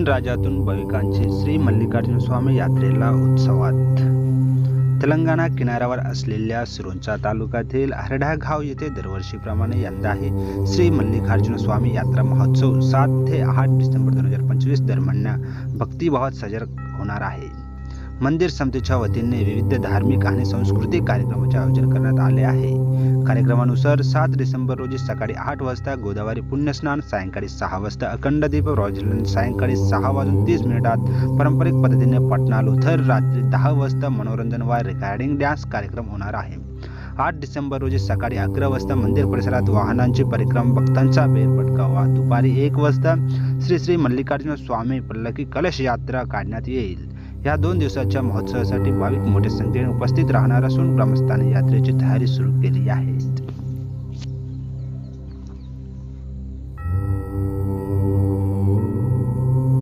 तीन राज्यातून भाविकांची श्री मल्लिकार्जुन स्वामी यात्रेला उत्सवात. तेलंगणा किनाऱ्यावर असलेल्या सिरोंचा तालुक्यातील हरडा गाव येथे दरवर्षीप्रमाणे यंदाही श्री मल्लिकार्जुन स्वामी यात्रा महोत्सव 7 ते 8 डिसेंबर 2025 दरम्यान भक्तिभावात साजरा होणार आहे. मंदिर समितीच्या वतीने विविध धार्मिक आणि सांस्कृतिक कार्यक्रमाचे आयोजन करण्यात आले आहे. कार्यक्रमानुसार 7 डिसेंबर रोजी सकाळी 8 वाजता गोदावरी पुण्यस्नान, सायंकाळी 6 वाजता अखंड दीप प्रज्वलन, सायंकाळी 6:30 पारंपरिक पद्धतीने पटनालू, तर रात्री 10 वाजता मनोरंजन व रेकॉर्डिंग डान्स कार्यक्रम होणार आहे. 8 डिसेंबर रोजी सकाळी 11 वाजता मंदिर परिसरात वाहनांची परिक्रमा, भक्तांचा बेरफटका व दुपारी 1 वाजता श्री मल्लिकार्जुन स्वामी पल्लकी कलश यात्रा काढण्यात येईल. या 2 दिवसाच्या महोत्सवासाठी भाविक मोठ्या संख्येने उपस्थित राहणार असून ग्रामस्थांनी यात्रेची तयारी सुरू केली आहे.